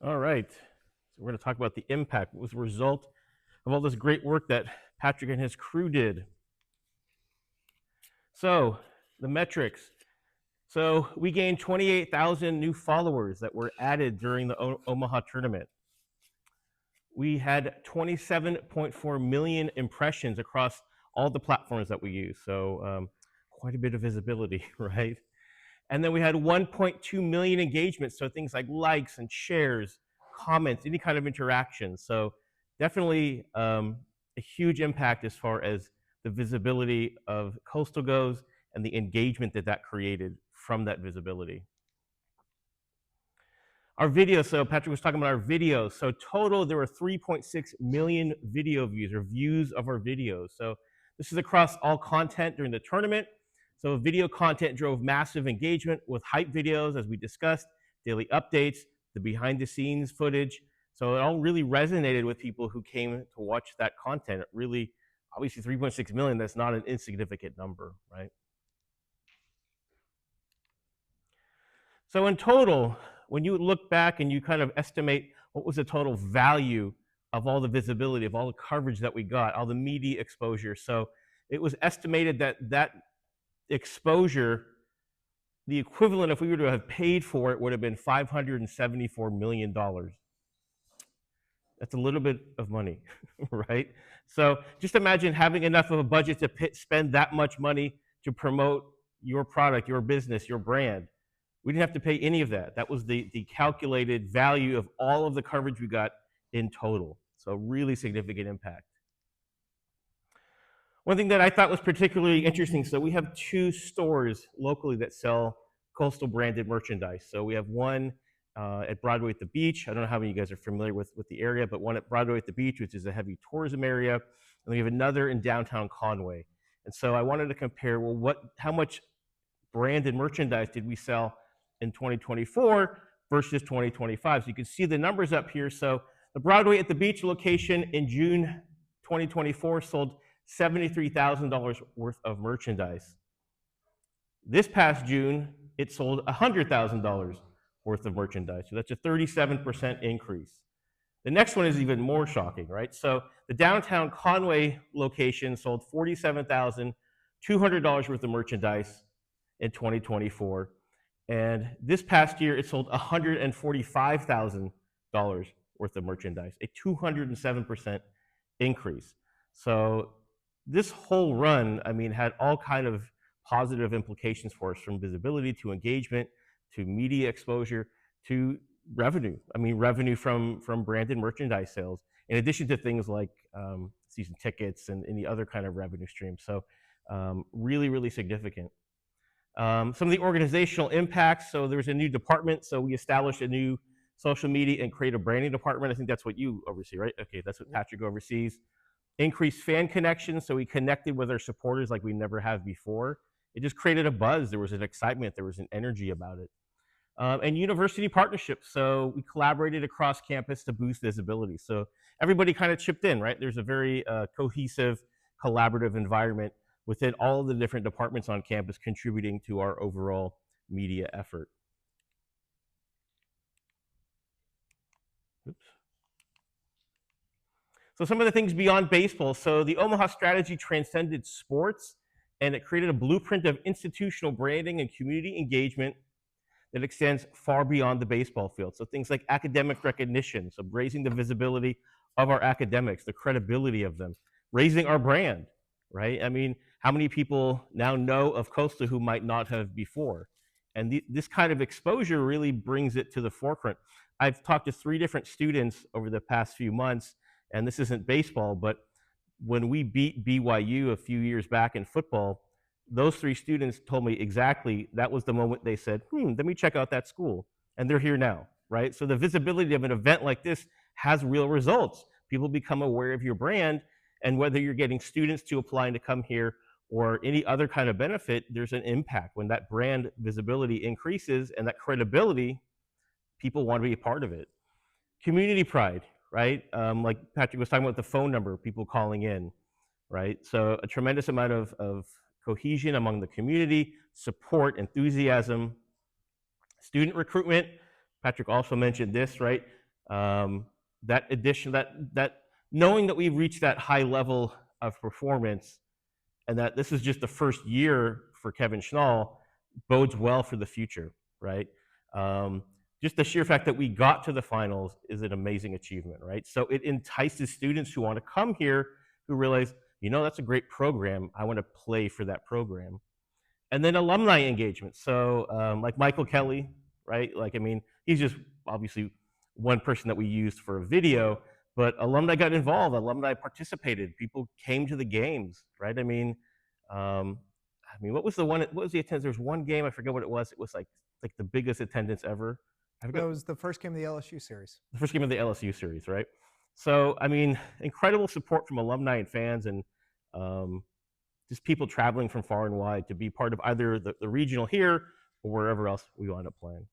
All right. So we're going to talk about the impact. What was the result of all this great work that Patrick and his crew did? So the metrics. So we gained 28,000 new followers that were added during the Omaha tournament. We had 27.4 million impressions across all the platforms that we use. So quite a bit of visibility, right? And then we had 1.2 million engagements. So things like likes and shares, comments, any kind of interaction. So definitely a huge impact as far as the visibility of Coastal goes and the engagement that that created from that visibility. Our videos, so Patrick was talking about our videos. So total, there were 3.6 million video views or views of our videos. So this is across all content during the tournament. So video content drove massive engagement with hype videos, as we discussed, daily updates, the behind the scenes footage. So it all really resonated with people who came to watch that content. It really, obviously 3.6 million, that's not an insignificant number, right? So in total, when you look back and you kind of estimate what was the total value of all the visibility, of all the coverage that we got, all the media exposure. So it was estimated that that exposure, the equivalent, if we were to have paid for it, would have been $574 million. That's a little bit of money, right? So just imagine having enough of a budget to spend that much money to promote your product, your business, your brand. We didn't have to pay any of that. That was the calculated value of all of the coverage we got in total. So really significant impact. One thing that I thought was particularly interesting, so we have 2 stores locally that sell Coastal branded merchandise. So we have one at Broadway at the beach. I don't know how many of you guys are familiar with the area, but one at Broadway at the beach, which is a heavy tourism area. And we have another in downtown Conway. And so I wanted to compare, well, how much branded merchandise did we sell in 2024 versus 2025. So you can see the numbers up here. So the Broadway at the beach location in June 2024 sold $73,000 worth of merchandise. This past June, it sold $100,000 worth of merchandise. So that's a 37% increase. The next one is even more shocking, right? So the downtown Conway location sold $47,200 worth of merchandise in 2024. And this past year, it sold $145,000 worth of merchandise, a 207% increase. So this whole run, I mean, had all kind of positive implications for us, from visibility to engagement to media exposure to revenue. I mean, revenue from branded merchandise sales, in addition to things like season tickets and any other kind of revenue stream. So really, really significant. Some of the organizational impacts. So there's a new department. So we established a new social media and creative branding department. I think that's what you oversee, right? Okay, that's what Patrick oversees. Increased fan connections. So we connected with our supporters like we never have before. It just created a buzz. There was an excitement. There was an energy about it. And university partnerships. So we collaborated across campus to boost visibility. So everybody kind of chipped in, right? There's a very cohesive, collaborative environment within all of the different departments on campus, contributing to our overall media effort. Oops. So some of the things beyond baseball. So the Omaha strategy transcended sports, and it created a blueprint of institutional branding and community engagement that extends far beyond the baseball field. So things like academic recognition, so raising the visibility of our academics, the credibility of them, raising our brand, right? I mean, how many people now know of Coastal who might not have before? And this kind of exposure really brings it to the forefront. I've talked to 3 different students over the past few months, and this isn't baseball, but when we beat BYU a few years back in football, those 3 students told me exactly that was the moment they said, let me check out that school. And they're here now, right? So the visibility of an event like this has real results. People become aware of your brand, and whether you're getting students to apply to come here or any other kind of benefit, there's an impact. When that brand visibility increases and that credibility, people want to be a part of it. Community pride, right? Like Patrick was talking about the phone number, people calling in, right? So a tremendous amount of cohesion among the community, support, enthusiasm. Student recruitment, Patrick also mentioned this, right? That addition, that knowing that we've reached that high level of performance and that this is just the first year for Kevin Schnall, bodes well for the future, right? Just the sheer fact that we got to the finals is an amazing achievement, right? So it entices students who want to come here who realize, that's a great program. I want to play for that program. And then alumni engagement. So like Michael Kelly, right? He's just obviously one person that we used for a video, but alumni got involved. Alumni participated. People came to the games, right? What was the one? What was the attendance? There was one game. I forget what it was. It was like the biggest attendance ever. I forget. That was the first game of the LSU series. The first game of the LSU series, right? So incredible support from alumni and fans, and just people traveling from far and wide to be part of either the regional here or wherever else we wind up playing.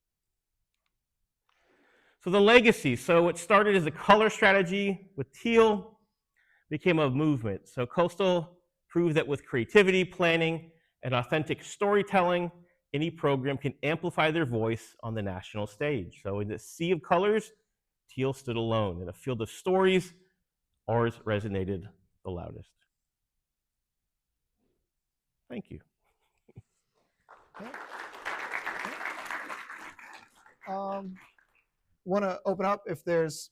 So the legacy. So it started as a color strategy with Teal, became a movement. So Coastal proved that with creativity, planning, and authentic storytelling, any program can amplify their voice on the national stage. So in the sea of colors, Teal stood alone. In a field of stories, ours resonated the loudest. Thank you. Want to open up if there's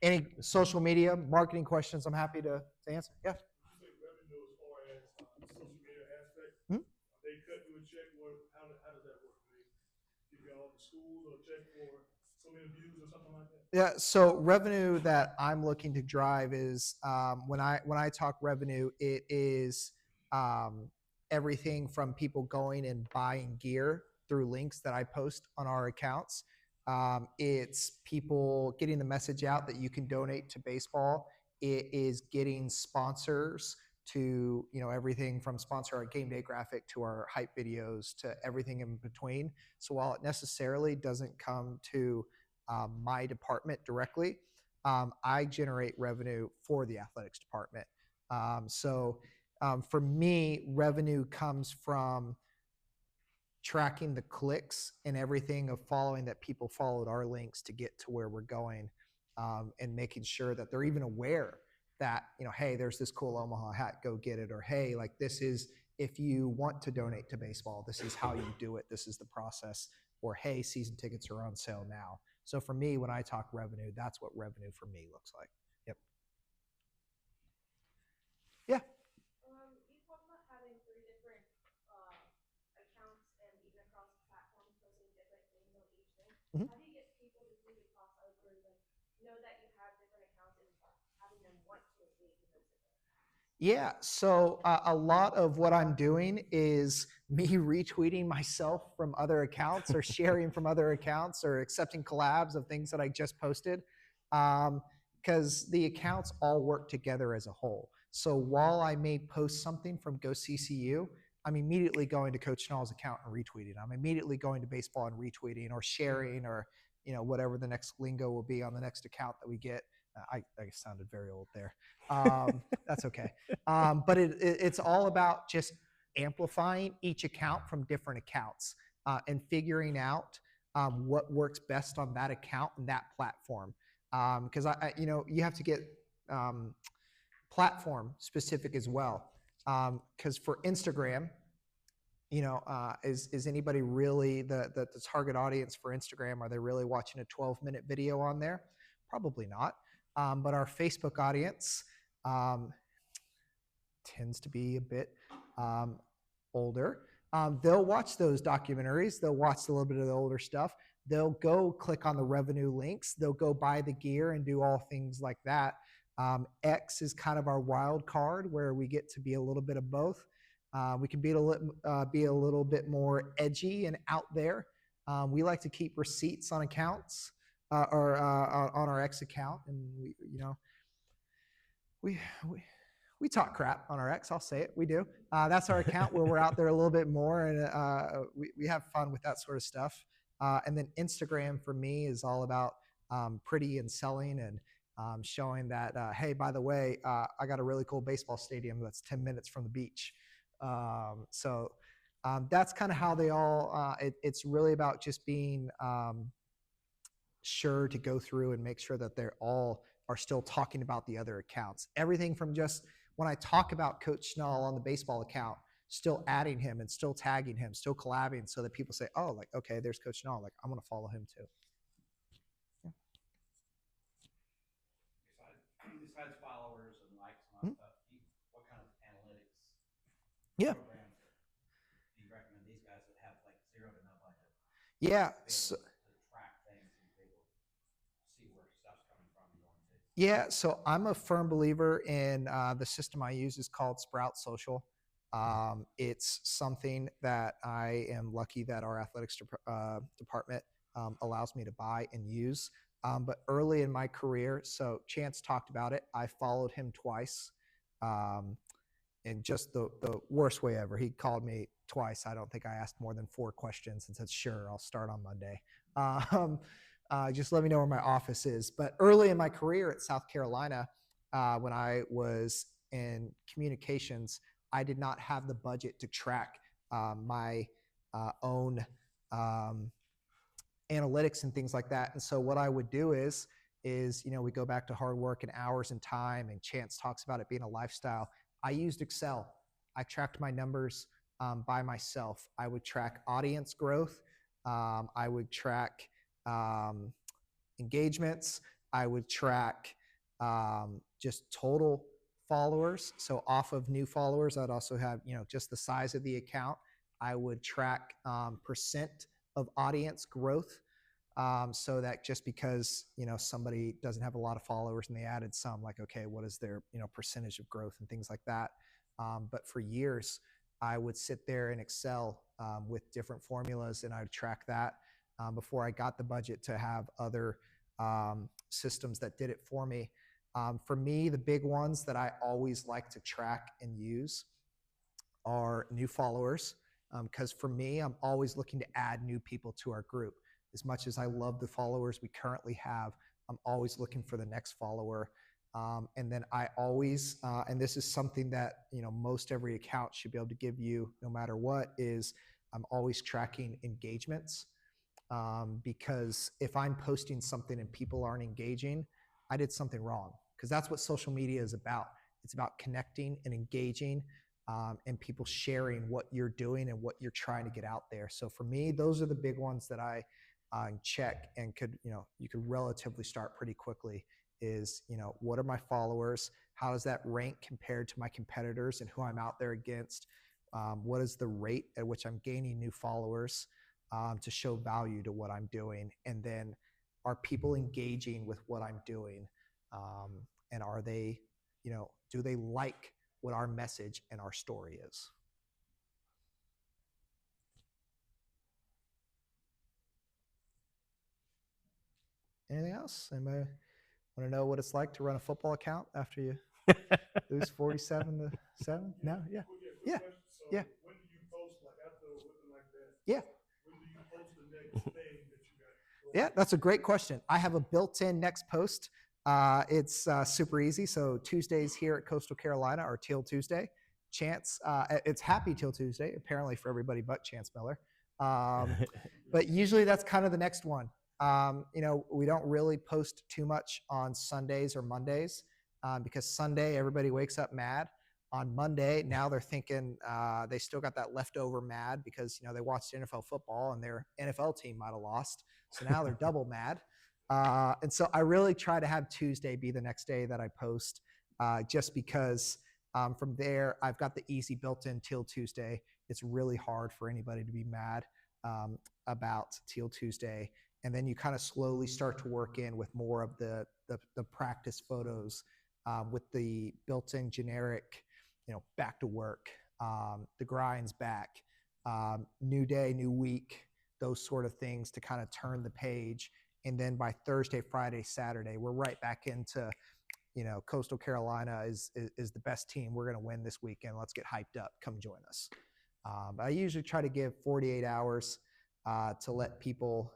any social media marketing questions? I'm happy to answer. Yeah. Revenue as far as social media aspect. They cut you a check, or how does that work? They give y'all the schools or check for so many views or something like that? Yeah. So revenue that I'm looking to drive is when I talk revenue, it is everything from people going and buying gear through links that I post on our accounts. It's people getting the message out that you can donate to baseball. It is getting sponsors to, everything from sponsor our game day graphic to our hype videos to everything in between. So while it necessarily doesn't come to my department directly, I generate revenue for the athletics department. For me, revenue comes from tracking the clicks and everything of following that people followed our links to get to where we're going, and making sure that they're even aware that, hey, there's this cool Omaha hat, go get it. Or, hey, like this is, if you want to donate to baseball, this is how you do it. This is the process. Or, hey, season tickets are on sale now. So for me, when I talk revenue, that's what revenue for me looks like. Yep. Yeah. You talked about having 3 different accounts and even across platforms posting different things on each thing. Mhm. How do you get people to do the crossover, like know that you have different accounts and having them want to engage in those different accounts? Yeah, so a lot of what I'm doing is me retweeting myself from other accounts or sharing from other accounts or accepting collabs of things that I just posted, because the accounts all work together as a whole. So while I may post something from Go CCU, I'm immediately going to Coach Schnall's account and retweeting. I'm immediately going to baseball and retweeting or sharing or whatever the next lingo will be on the next account that we get. I sounded very old there. That's okay. But it's all about just amplifying each account from different accounts, and figuring out what works best on that account and that platform. Because you have to get platform specific as well. Because for Instagram, is anybody really the target audience for Instagram? Are they really watching a 12-minute video on there? Probably not. But our Facebook audience tends to be a bit older. They'll watch those documentaries. They'll watch a little bit of the older stuff. They'll go click on the revenue links. They'll go buy the gear and do all things like that. X is kind of our wild card where we get to be a little bit of both. We can be a little bit more edgy and out there. We like to keep receipts on accounts or on our X account, and we talk crap on our X. I'll say it. We do. That's our account where we're out there a little bit more, and we have fun with that sort of stuff. And then Instagram for me is all about pretty and selling and showing that, hey, by the way, I got a really cool baseball stadium that's 10 minutes from the beach. So that's kind of how they all, it's really about just being sure to go through and make sure that they're all are still talking about the other accounts. Everything from just when I talk about Coach Schnall on the baseball account, still adding him and still tagging him, still collabing, so that people say, oh, like, okay, there's Coach Nall, like, I'm going to follow him too. Besides followers and likes and all that stuff, what kind of analytics Yeah. programs do you recommend these guys that have like zero to no budget? Yeah. So, to track things and be able to see where stuff's coming from and going to. Yeah, so I'm a firm believer in the system I use is called Sprout Social. It's something that I am lucky that our athletics department allows me to buy and use. But early in my career, so Chance talked about it, I followed him twice. In just the worst way ever. He called me twice. I don't think I asked more than 4 questions and said, sure, I'll start on Monday. Just let me know where my office is. But early in my career at South Carolina, when I was in communications, I did not have the budget to track my own analytics and things like that. And so what I would do is, we go back to hard work and hours and time, and Chance talks about it being a lifestyle. I used Excel. I tracked my numbers by myself. I would track audience growth. I would track engagements. I would track just total followers. So off of new followers, I'd also have, just the size of the account. I would track percent of audience growth. So that just because, somebody doesn't have a lot of followers and they added some, like, okay, what is their, percentage of growth and things like that. But for years, I would sit there in Excel with different formulas, and I would track that before I got the budget to have other systems that did it for me. For me, the big ones that I always like to track and use are new followers. Because for me, I'm always looking to add new people to our group. As much as I love the followers we currently have, I'm always looking for the next follower. And then I always, and this is something that, most every account should be able to give you no matter what, is I'm always tracking engagements. Because if I'm posting something and people aren't engaging, I did something wrong. Because that's what social media is about. It's about connecting and engaging, and people sharing what you're doing and what you're trying to get out there. So for me, those are the big ones that I check and you could relatively start pretty quickly. Is, what are my followers? How does that rank compared to my competitors and who I'm out there against? What is the rate at which I'm gaining new followers to show value to what I'm doing? And then, are people engaging with what I'm doing? And are they, do they like what our message and our story is? Anything else? Anybody want to know what it's like to run a football account after you lose 47-7? No? Yeah. Yeah. So Yeah. when do you post, like after looking like that? Yeah. When do you post the next thing that you got? Yeah, that's a great question. I have a built-in next post. It's super easy. So Tuesdays here at Coastal Carolina are Teal Tuesday. Chance, it's Happy Teal Tuesday, apparently for everybody but Chance Miller. But usually that's kind of the next one. We don't really post too much on Sundays or Mondays because Sunday everybody wakes up mad. On Monday, now they're thinking they still got that leftover mad because they watched NFL football and their NFL team might have lost. So now they're double mad. And so I really try to have Tuesday be the next day that I post, just because from there I've got the easy built-in Teal Tuesday. It's really hard for anybody to be mad about Teal Tuesday. And then you kind of slowly start to work in with more of the practice photos with the built-in generic, back to work, the grind's back, new day, new week, those sort of things to kind of turn the page. And then by Thursday, Friday, Saturday, we're right back into, Coastal Carolina is the best team. We're going to win this weekend. Let's get hyped up. Come join us. I usually try to give 48 hours to let people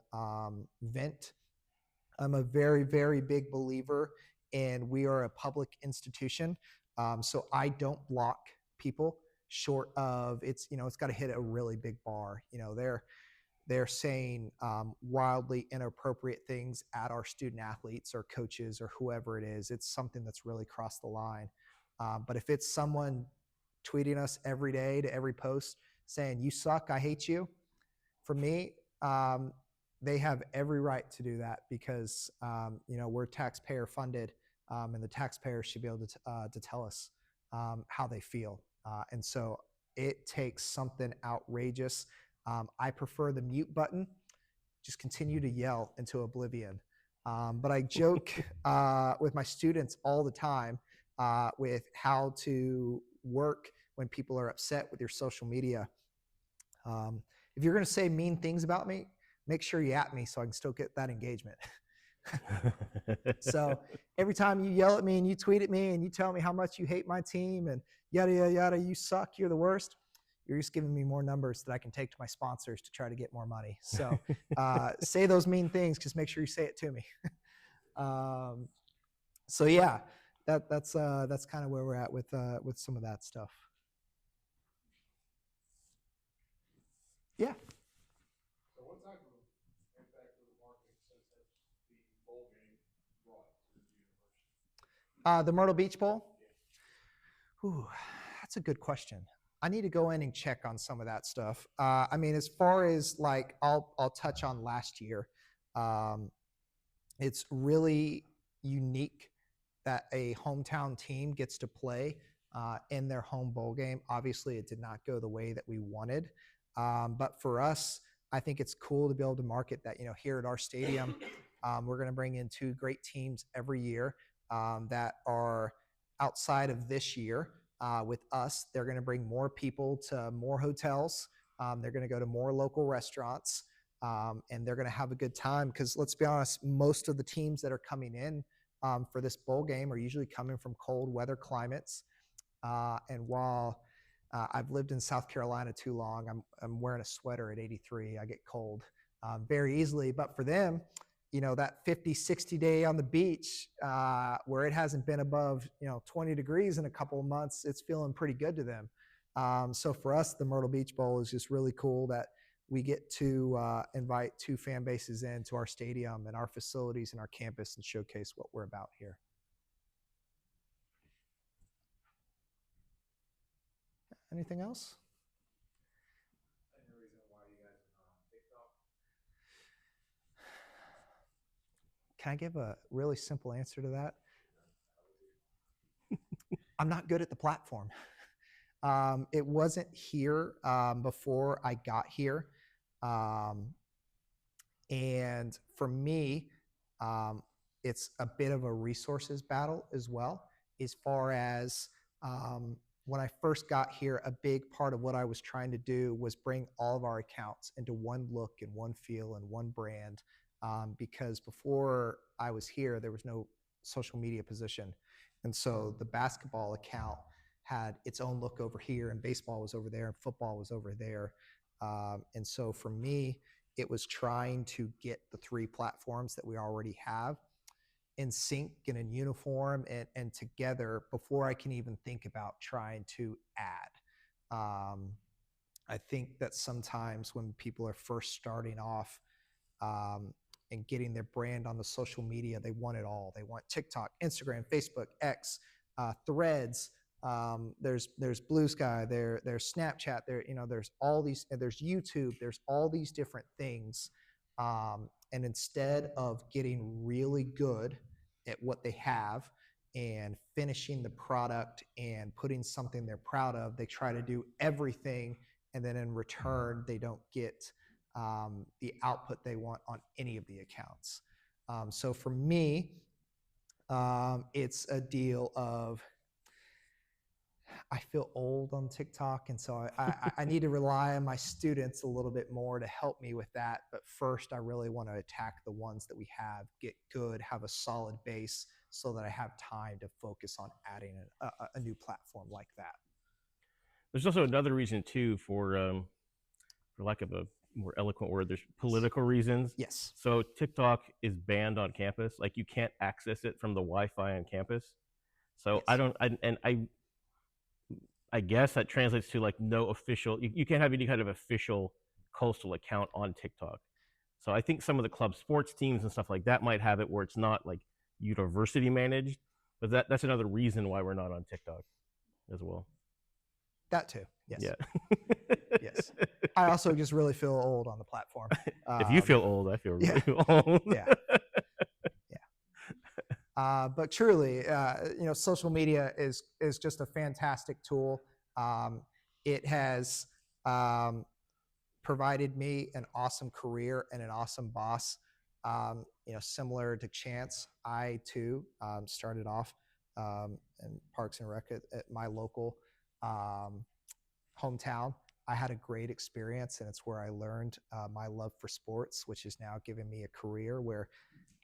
vent. I'm a very, very big believer in we are a public institution. So I don't block people short of it's got to hit a really big bar. They're saying wildly inappropriate things at our student athletes or coaches or whoever it is. It's something that's really crossed the line. But if it's someone tweeting us every day to every post saying, "You suck, I hate you." For me, they have every right to do that because we're taxpayer funded, and the taxpayers should be able to tell us how they feel. And so it takes something outrageous. I prefer the mute button. Just continue to yell into oblivion. But I joke with my students all the time with how to work when people are upset with your social media. If you're going to say mean things about me, make sure you at me so I can still get that engagement. So every time you yell at me and you tweet at me and you tell me how much you hate my team and yada, yada, yada, you suck, you're the worst, you're just giving me more numbers that I can take to my sponsors to try to get more money. So say those mean things, just make sure you say it to me. So yeah, that's kind of where we're at with some of that stuff. Yeah. So what type of impact of the marketing sense has the bowl game brought to the university? The Myrtle Beach Bowl? Ooh, that's a good question. I need to go in and check on some of that stuff. I mean, as far as like, I'll touch on last year. It's really unique that a hometown team gets to play in their home bowl game. Obviously, it did not go the way that we wanted. But for us, I think it's cool to be able to market that, here at our stadium, we're going to bring in 2 great teams every year that are outside of this year with us. They're going to bring more people to more hotels. They're going to go to more local restaurants. And they're going to have a good time because let's be honest, most of the teams that are coming in for this bowl game are usually coming from cold weather climates. And while I've lived in South Carolina too long, I'm wearing a sweater at 83. I get cold very easily. But for them, that 50, 60 day on the beach where it hasn't been above 20 degrees in a couple of months, it's feeling pretty good to them. So for us, the Myrtle Beach Bowl is just really cool that we get to invite 2 fan bases into our stadium and our facilities and our campus and showcase what we're about here. Anything else? Any reason why you guys are not on TikTok? Can I give a really simple answer to that? I'm not good at the platform. It wasn't here before I got here. And for me, it's a bit of a resources battle as well, as far as when I first got here, a big part of what I was trying to do was bring all of our accounts into one look and one feel and one brand. Because before I was here, there was no social media position. And so the basketball account had its own look over here, and baseball was over there, and football was over there. And so for me, it was trying to get the 3 platforms that we already have in sync and in uniform and together before I can even think about trying to add. I think that sometimes when people are first starting off and getting their brand on the social media, they want it all. They want TikTok, Instagram, Facebook, X, Threads. There's Blue Sky. There's Snapchat. There's all these. There's YouTube. There's all these different things. And instead of getting really good at what they have and finishing the product and putting something they're proud of, they try to do everything, and then in return, they don't get the output they want on any of the accounts. So for me, it's a deal of, I feel old on TikTok, and so I need to rely on my students a little bit more to help me with that. But first, I really want to attack the ones that we have, get good, have a solid base so that I have time to focus on adding a new platform like that. There's also another reason too, for lack of a more eloquent word, there's political reasons. Yes. So TikTok is banned on campus. Like you can't access it from the Wi-Fi on campus. So yes. I guess that translates to like no official, you can't have any kind of official Coastal account on TikTok. So I think some of the club sports teams and stuff like that might have it where it's not like university managed, but that's another reason why we're not on TikTok as well. That too. Yes. Yeah. Yes. I also just really feel old on the platform. If you feel old, I feel yeah. really old. Yeah. But truly, social media is just a fantastic tool. It has provided me an awesome career and an awesome boss. Similar to Chance, I too started off in Parks and Rec at my local hometown. I had a great experience, and it's where I learned my love for sports, which has now given me a career where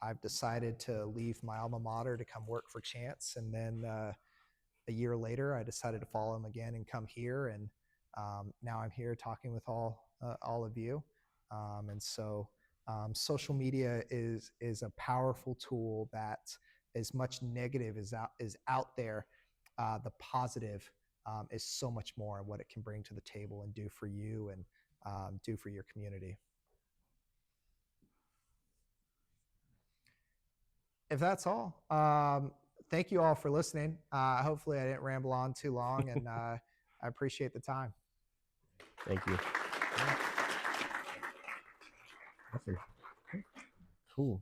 I've decided to leave my alma mater to come work for Chance. And then a year later, I decided to follow him again and come here. And now I'm here talking with all of you. And so social media is a powerful tool that, as much negative is out there, the positive is so much more, and what it can bring to the table and do for you and do for your community. If that's all, thank you all for listening. Hopefully I didn't ramble on too long, and I appreciate the time. Thank you. Awesome. Cool.